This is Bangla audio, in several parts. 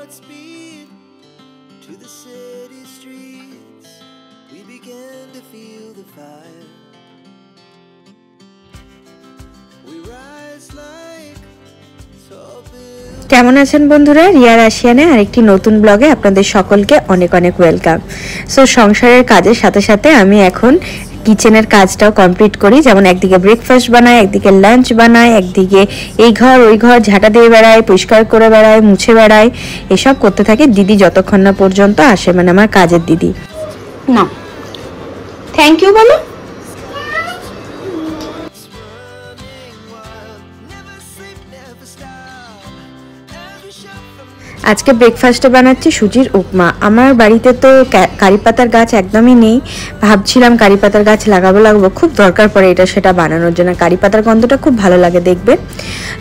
heartspeed to the city streets. We began to feel the fire. We rise like tall buildings. কেমন আছেন বন্ধুরা? রিয়া রাশিয়ানে আরেকটি নতুন ব্লগে আপনাদের সকলকে অনেক অনেক ওয়েলকাম। সো সংসারের কাজের সাথে সাথে আমি এখন কিচেনের কাজটাও কমপ্লিট করি, যেমন একদিকে ব্রেকফাস্ট বানাই, একদিকে লাঞ্চ বানাই, একদিকে এই ঘর ওই ঘর ঝাঁটা দিয়ে বেড়াই, পরিষ্কার করে বেড়াই, মুছে বেড়াই, এসব করতে থাকে দিদি যতক্ষণ না পর্যন্ত আসে, মানে আমার কাজের দিদি। না থ্যাংক ইউ বলো। আজকে ব্রেকফাস্টে বানাচ্ছি সুজির উপমা। আমার বাড়িতে তো কারি পাতার গাছ একদমই নেই, ভাবছিলাম কারি পাতার গাছ লাগাবো, খুব দরকার পড়ে এটা সেটা বানানোর জন্য। কারি পাতার গন্ধটা খুব ভালো লাগে দেখবে।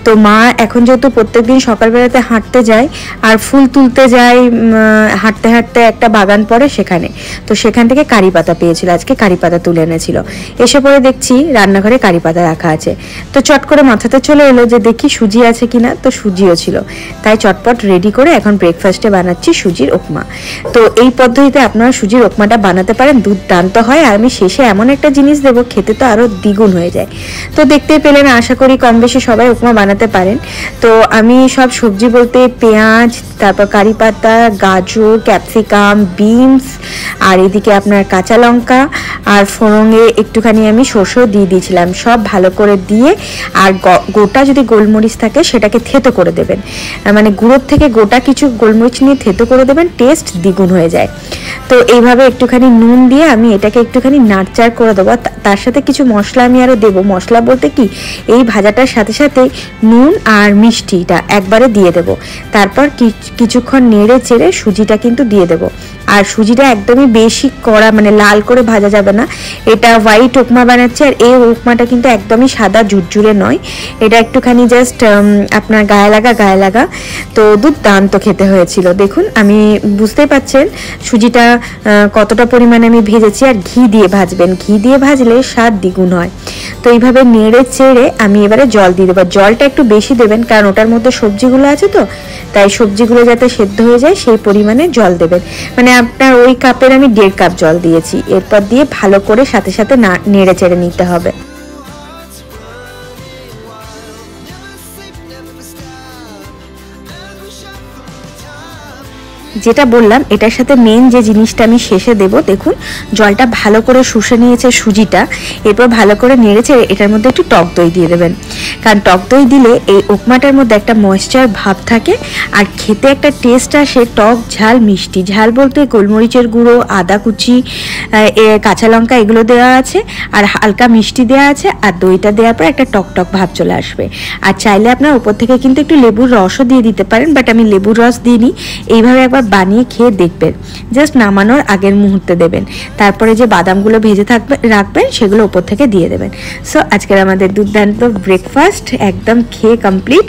তো মা এখন যেহেতু প্রত্যেকদিন সকালবেলাতে হাঁটতে যায় আর ফুল তুলতে যায়, হাঁটতে হাঁটতে একটা বাগান পড়ে সেখানে, তো সেখান থেকে কারি পাতা পেয়েছিল, আজকে কারি পাতা তুলে এনেছিল। এসে পরে দেখছি রান্নাঘরে কারি পাতা রাখা আছে, তো চট করে মাথাতে চলে এলো যে দেখি সুজি আছে কিনা, তো সুজিও ছিল, তাই চটপট রেডি করে এখন ব্রেকফাস্টে বানাচ্ছি সুজির উপমা। তো এই পদ্ধতিতে আপনারা সুজির উপমাটা বানাতে পারেন, দুর্দান্ত হয়। আর আমি শেষে এমন একটা জিনিস দেবো, খেতে তো আরও দ্বিগুণ হয়ে যায়। তো দেখতে পেলেন, আশা করি কম বেশি সবাই উপমা বানাতে পারেন। তো আমি সব সবজি বলতে পেঁয়াজ, তারপর কারি পাতা, গাজর, ক্যাপসিকাম, বিনস, আর এদিকে আপনার কাঁচা লঙ্কা, আর ফোড়নে একটুখানি আমি সর্ষেও দিয়ে দিয়েছিলাম, সব ভালো করে দিয়ে, আর গোটা যদি গোলমরিচ থাকে সেটাকে থেতো করে দেবেন, মানে গুঁড়োর থেকে গোটা কিছু গোলমরিচ নিয়ে থেতো করে দেবেন, টেস্ট দ্বিগুণ হয়ে যায়। তো এইভাবে একটুখানি নুন দিয়ে আমি এটাকে একটুখানি নাড়চাড় করে দেবো। তার সাথে কিছু মশলা আমি আরও দেবো। মশলা বলতে কি, এই ভাজাটার সাথে সাথে নুন আর মিষ্টিটা একবারে দিয়ে দেবো। তারপর কিছুক্ষণ নেড়ে চেড়ে সুজিটা কিন্তু দিয়ে দেবো। আর সুজিটা একদমই বেশি কড়া মানে লাল করে ভাজা যাবে না। এটা হোয়াইট উপমা বানাচ্ছে, আর এই উপমাটা কিন্তু একদমই সাদা ঝুরঝুরে নয়, এটা একটুখানি জাস্ট আপনার গায়ে লাগা। তো দুর্দান্ত খেতে হয়েছিল। দেখুন, আমি বুঝতেই পাচ্ছেন সুজিটা কতটা পরিমাণে আমি ভেজেছি। আর ঘি দিয়ে ভাজবেন, ঘি দিয়ে ভাজলে স্বাদ দ্বিগুণ হয়। তো এইভাবে নেড়ে চেড়ে আমি এবারে জল দিয়ে দেবো। জলটা একটু বেশি দেবেন, কারণ ওটার মধ্যে সবজিগুলো আছে, তো তাই সবজিগুলো যাতে সেদ্ধ হয়ে যায় সেই পরিমাণে জল দেবেন। মানে আপনার ওই কাপের আমি 1.5 কাপ জল দিয়েছি। এরপর দিয়ে ভালো করে সাথে সাথে নেড়ে চেড়ে নিতে হবে। যেটা বললাম, এটার সাথে মেন যে জিনিসটা আমি শেষে দেব, দেখুন জলটা ভালো করে শুষে নিয়েছে সুজিটা। এরপর ভালো করে নেড়েছে, এটার মধ্যে একটু টক দই দিয়ে দেবেন, কারণ টক দই দিলে এই উপমাটার মধ্যে একটা ময়েশ্চার ভাব থাকে, আর খেতে একটা টেস্ট আসে, টক ঝাল মিষ্টি। ঝাল বলতে গোলমরিচের গুঁড়ো, আদা কুচি, কাঁচা লঙ্কা এগুলো দেওয়া আছে, আর হালকা মিষ্টি দেওয়া আছে, আর দইটা দেওয়ার পর একটা টক টক ভাব চলে আসবে। আর চাইলে আপনার উপর থেকে কিন্তু একটু লেবুর রসও দিয়ে দিতে পারেন, বাট আমি লেবুর রস দিইনি। এইভাবে একবার বানিয়ে খেয়ে দেখবেন, জাস্ট নামানোর আগের মুহূর্তে দেবেন। তারপরে যে বাদামগুলো ভেজে রাখবেন সেগুলো উপর থেকে দিয়ে দেবেন। সো আজকের আমাদের দুর্দান্ত ব্রেকফাস্ট একদম খেয়ে কমপ্লিট।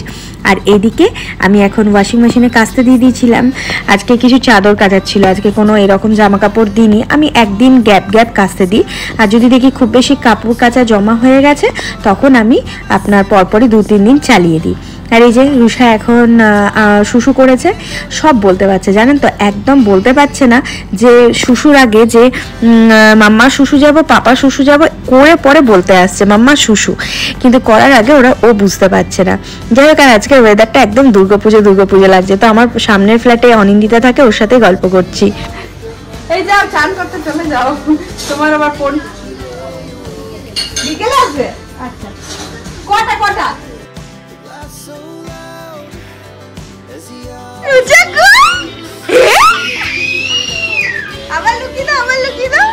আর এদিকে আমি এখন ওয়াশিং মেশিনে কাচতে দিয়ে দিয়েছিলাম। আজকে কিছু চাদর কাচাচ্ছিল, আজকে কোনো এরকম জামা কাপড় দিইনি, আমি একদিন গ্যাপ কাচতে দিই। আর যদি দেখি খুব বেশি কাপড় কাচা জমা হয়ে গেছে, তখন আমি আপনার পরপরই 2-3 দিন চালিয়ে দিই। আর এই যে রুষা এখন শুশু করেছে, সব বলতে পারছে, জানেন তো, একদম বলতে পারছে না যে শুশুর আগে যে মাম্মা শুশু যাব, পাপা শুশু যাব, করে পরে বলতে আসছে মাম্মা শুশু, কিন্তু করার আগে ও বুঝতে পারছে না। যাই হোক, আর আজকের ওয়েদারটা একদম দুর্গাপুজো লাগছে। তো আমার সামনের ফ্ল্যাটে অনিন্দিতা থাকে, ওর সাথে গল্প করছি। এই যাও চান করতে চলে যাও, তোমার আবার ফোন বিকেলে আসবে। আচ্ছা, কটা আবার লুকি দাও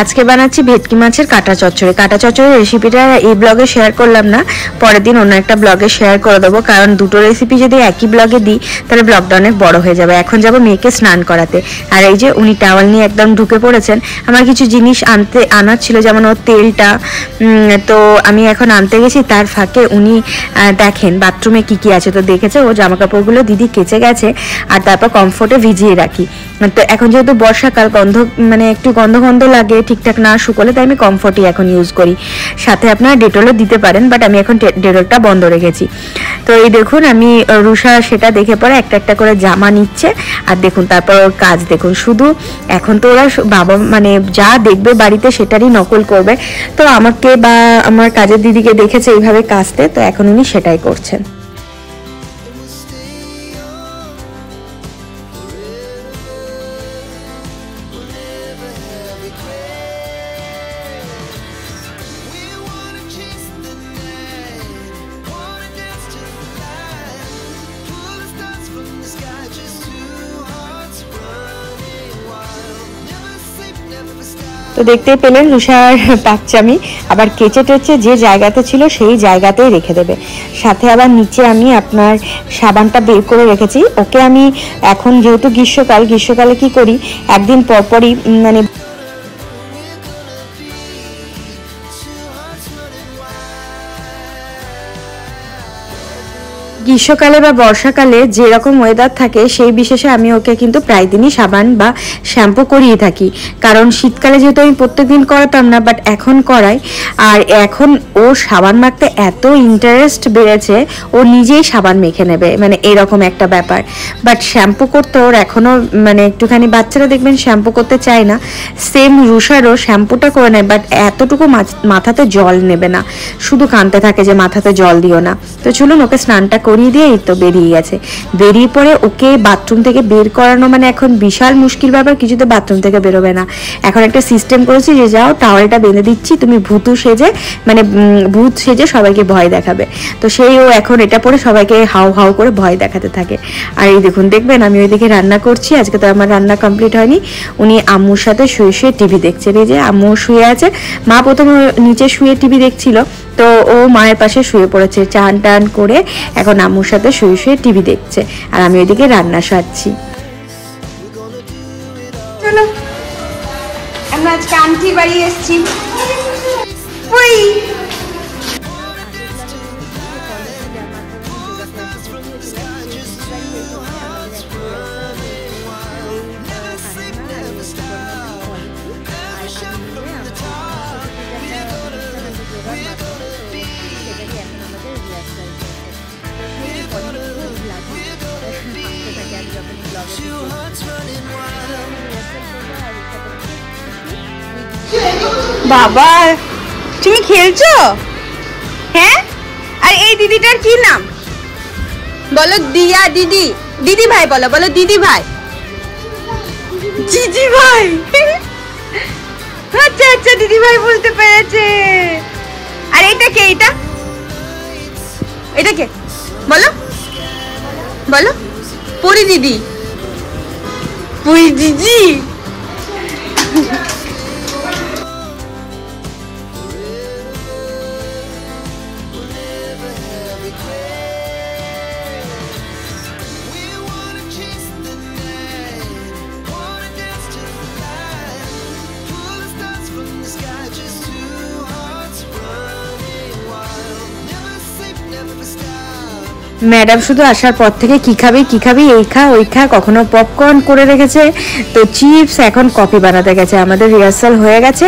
আজকে বানাচ্ছি ভেটকি মাছের কাটা চচ্চড়ি। কাটা চচ্চড়ির রেসিপিটা এই ব্লগে শেয়ার করলাম না, পরের দিন অন্য একটা ব্লগে শেয়ার করে দেবো, কারণ দুটো রেসিপি যদি একই ব্লগে দিই তাহলে ব্লগটা অনেক বড় হয়ে যাবে। এখন যাব মেয়েকে স্নান করাতে, আর এই যে উনি টাওয়াল নিয়ে একদম ঢুকে পড়েছেন। আমার কিছু জিনিস আনার ছিল, যেমন ওর তেলটা, তো আমি এখন আনতে গেছি, তার ফাঁকে উনি দেখেন বাথরুমে কি আছে, তো দেখেছে ও জামা কাপড়গুলো দিদি কেচে গেছে, আর তারপর কমফোর্টে ভিজিয়ে রাখি। তো এখন যেহেতু বর্ষাকাল, গন্ধ মানে একটু গন্ধ গন্ধ লাগে ঠিকঠাক না শুকোলে, তাই আমি কমফর্টই এখন ইউজ করি। সাথে আপনারা ডেটলও দিতে পারেন, বাট আমি এখন ডেটলটা বন্ধ রেখেছি। তো এই দেখুন আমি রুষা সেটা দেখে পরে একটা একটা করে জামা নিচ্ছে। আর দেখুন তারপর ওর কাজ দেখুন, শুধু এখন তো ওরা বাবা মানে যা দেখবে বাড়িতে সেটারই নকল করবে। তো আমাকে বা আমার কাজের দিদিকে দেখেছে এইভাবে কাচতে, তো এখন উনি সেটাই করছেন। তো দেখতেই পেলেন রুষার পাকচামি আবার কেচে টেচে যে জায়গাতে ছিল সেই জায়গাতেই রেখে দেবে। সাথে আবার নিচে আমি আপনার সাবানটা বের করে রেখেছি। ওকে আমি এখন যেহেতু গ্রীষ্মকালে কি করি, একদিন পরপরই মানে গ্রীষ্মকালে বা বর্ষাকালে যেরকম ওয়েদার থাকে সেই বিশেষে আমি ওকে কিন্তু প্রায় দিনই সাবান বা শ্যাম্পু করিয়ে থাকি। কারণ শীতকালে যেহেতু আমি প্রত্যেকদিন করাতাম না, বাট এখন করাই। আর এখন ও সাবান মাখতে এত ইন্টারেস্ট বেড়েছে, ও নিজেই সাবান মেখে নেবে, মানে এরকম একটা ব্যাপার। বাট শ্যাম্পু করতে ওর এখনও মানে একটুখানি, বাচ্চারা দেখবেন শ্যাম্পু করতে চায় না, সেম রুষারও শ্যাম্পুটা করে নেয়, বাট এতটুকু মাথাতে জল নেবে না, শুধু কাঁদতে থাকে যে মাথাতে জল দিও না। তো চলুন ওকে স্নানটা করিয়ে দিয়ে এই তো বেরিয়ে গেছে। বেরিয়ে পরে ওকে বাথরুম থেকে বের করানো মানে এখন বিশাল মুশকিল ব্যাপার, কিছুতে বাথরুম থেকে বেরোবে না। এখন একটা সিস্টেম করেছি যে যাও টাওয়ালটা বেঁধে দিচ্ছি, তুমি ভূত সেজে সবাইকে ভয় দেখাবে। তো সেই ও এখন এটা পরে সবাইকে হাউ হাউ করে ভয় দেখাতে থাকে। আর এই দেখুন দেখবেন আমি ওইদিকে রান্না করছি, আজকে তো আমার রান্না কমপ্লিট হয়নি। উনি আম্মুর সাথে শুয়ে শুয়ে টিভি দেখছেন। এই যে আম্মু শুয়ে আছে, মা প্রথমে নিচে শুয়ে টিভি দেখছিল, তো ও মায়ের পাশে শুয়ে পড়েছে, চান টান করে এখন আম্মুর সাথে শুয়ে শুয়ে টিভি দেখছে। আর আমি ওইদিকে রান্না সারছি। চলো আমরা আজকে আন্টির বাড়ি এসেছি। ওই বাবা তুমি খেলছো? হ্যাঁ, আর এই দিদিটার কি নাম বলো? দিয়া দিদি, দিদি ভাই বলো, বলো দিদি ভাই, দিদি ভাই। আচ্ছা আচ্ছা দিদি ভাই বলতে পেরেছে। আর এটা কে? এটা কে বলো, বলো পরি দিদি, পরি দিদি। ম্যাডাম শুধু আসার পর থেকে কি খাবি এই খা ওই খা, কখনো পপকর্ন করে রেখেছে, তো চিপস, এখন কফি বানাতে গেছে। আমাদের রিহার্সাল হয়ে গেছে,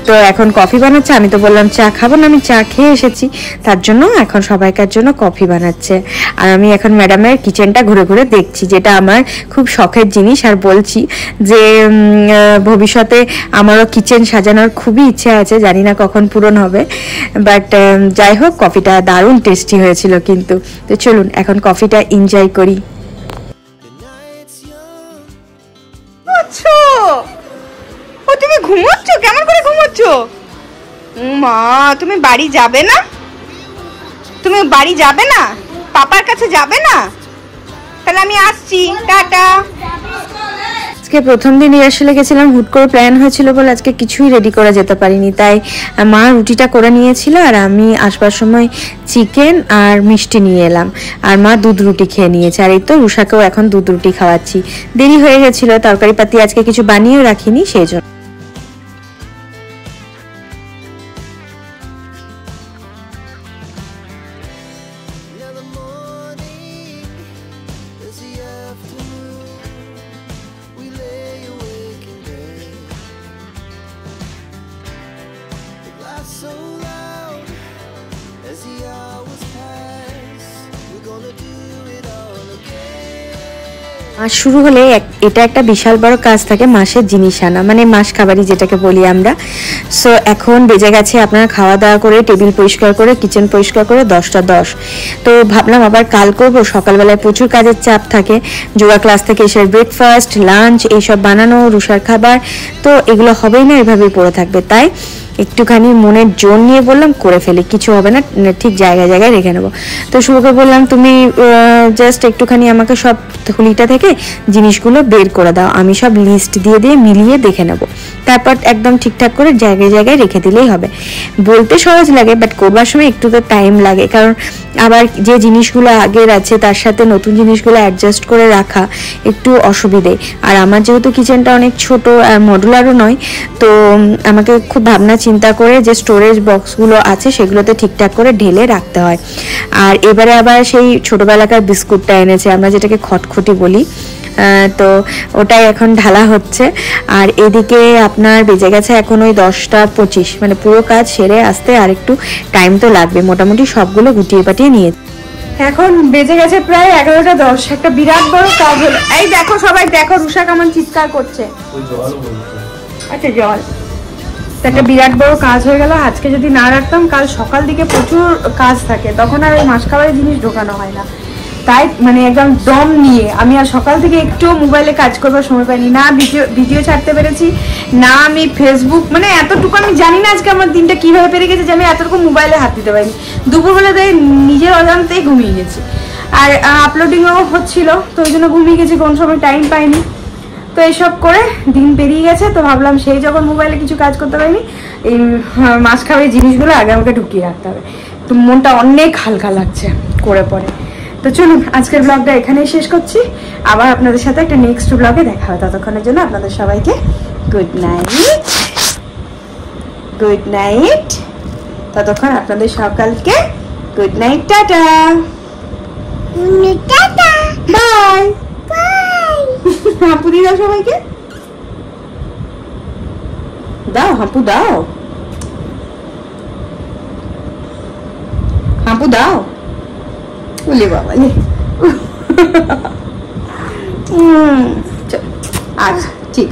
তো এখন কফি বানাচ্ছে। আমি তো বললাম চা খাবো না, আমি চা খেয়ে এসেছি, তার জন্য এখন সবাইকার জন্য কফি বানাচ্ছে। আর আমি এখন ম্যাডামের কিচেনটা ঘুরে ঘুরে দেখছি, যেটা আমার খুব শখের জিনিস। আর বলছি যে ভবিষ্যতে আমারও কিচেন সাজানোর খুবই ইচ্ছে আছে, জানি না কখন পূরণ হবে। বাট যাই হোক, কফিটা দারুণ টেস্টি হয়েছিল কিন্তু। তো চলুন এখন কফিটা এনজয় করি। ও তুমি ঘুমোচ্ছ? কেমন করে ঘুমোচ্ছ? মা তুমি বাড়ি যাবে না? তুমি বাড়ি যাবে না? পাপার কাছে যাবে না? তাহলে আমি আসছি, টাটা। আজকে প্রথম দিন রিহার্সালে গেছিলাম, হুট করে প্ল্যান হয়েছিল বলে আজকে কিছুই রেডি করে যেতে পারিনি, তাই মা রুটিটা করে নিয়েছিল আর আমি আসবার সময় চিকেন আর মিষ্টি নিয়ে এলাম, আর মা দুধ রুটি খেয়ে নিয়েছে। আর এই তো রুষাকেও এখন দুধ রুটি খাওয়াচ্ছি। দেরি হয়ে গেছিল, তরকারি পাতি আজকে কিছু বানিয়েও রাখিনি, সেই জন্য। Now the morning is the afternoon. We lay মাস শুরু হলে এটা একটা বিশাল বড় কাজ থাকে, মাসের জিনিস আনা, মানে মাস খাবারই যেটাকে বলি আমরা। সো এখন বেজে গেছে আপনার খাওয়া দাওয়া করে, টেবিল পরিষ্কার করে, কিচেন পরিষ্কার করে 10টা 10। তো ভাবলাম আবার কাল করবো। সকালবেলায় প্রচুর কাজের চাপ থাকে, যোগা ক্লাস থেকে এসে ব্রেকফাস্ট, লাঞ্চ এইসব বানানো, রুষার খাবার, তো এগুলো হবেই না, এভাবেই পড়ে থাকবে। তাই একটুখানি মনের জোর নিয়ে বললাম করে ফেলি, কিছু হবে না, ঠিক জায়গায় জায়গায় রেখে নেবো। তো শুভকে বললাম তুমি জাস্ট একটুখানি আমাকে সব থলিটা থেকে জিনিসগুলো বের করে দাও, আমি সব লিস্ট দিয়ে দিয়ে মিলিয়ে দেখে নেব, তারপর একদম ঠিকঠাক করে জায়গায় জায়গায় রেখে দিলেই হবে। বলতে সহজ লাগে, বাট করবার সময় একটু তো টাইম লাগে, কারণ আবার যে জিনিসগুলো আগের আছে তার সাথে নতুন জিনিসগুলো অ্যাডজাস্ট করে রাখা একটু অসুবিধে। আর আমার যেহেতু কিচেনটা অনেক ছোট আর মডুলারও নয়, তো আমাকে খুব ভাবনা চিন্তা করে যে স্টোরেজ বক্সগুলো আছে সেগুলোতে ঠিকঠাক করে ঢেলে রাখতে হয়। আর এবারে আবার সেই ছোটবেলাকার বিস্কুটটা এনেছে, আমরা যেটাকে খটখটি বলি, তো ওটাই এখন ঢালা হচ্ছে। আর এদিকে আপনার বেজে গেছে এখন ওই 10টা 25, মানে পুরো কাজ সেরে আসতে আর একটু টাইম তো লাগবে। মোটামুটি সবগুলো গুটিয়ে পাটিয়ে নিয়ে এখন বেজে গেছে প্রায় 11টা 10। একটা বিরাট বড় কাজ হলো। এই দেখো সবাই দেখো, রুষা কেমন চিৎকার করছে। আচ্ছা জল। একটা বিরাট বড় কাজ হয়ে গেল। আজকে যদি না রাখতাম, কাল সকাল দিকে প্রচুর কাজ থাকে, তখন আর ওই মাস খাবারের জিনিস ঢোকানো হয় না। তাই মানে একদম দম নিয়ে আমি আর সকাল থেকে একটু মোবাইলে কাজ করবার সময় পাইনি, না ভিডিও ছাড়তে পেরেছি, না আমি ফেসবুক, মানে এতটুকু আমি জানি না আজকে আমার দিনটা কিভাবে পেরে গেছে যে আমি এতটুকু মোবাইলে হাত দিতে পারিনি। দুপুরবেলা তাই নিজের অজান্তেই ঘুমিয়ে গেছি। আর আপলোডিংও হচ্ছিল, তো ওই জন্য ঘুমিয়ে গেছি, কোন সময় টাইম পাইনি। তো এইসব করে দিন পেরিয়ে গেছে। তো ভাবলাম সেই যখন মোবাইলে কিছু কাজ করতে পারিনি, এই মাছ খাওয়ার জিনিসগুলো আগে আমাকে ঢুকিয়ে রাখতে হবে। তো মনটা অনেক হালকা লাগছে করে পরে। তো চলুন আজকের ব্লগটা এখানেই শেষ করছি, আবার আপনাদের সাথে একটা নেক্সট ব্লগে দেখা হবে। ততক্ষণের জন্য আপনাদের সবাইকে গুড নাইট, গুড নাইট। ততক্ষণ আপনাদের সকালকে good night, ta-ta, ta-ta, bye bye. হাঁপু দি দাও সবাইকে, দাও হাঁপু দাও, হাঁপু দাও। বলি বাবা আচ্ছা ঠিক।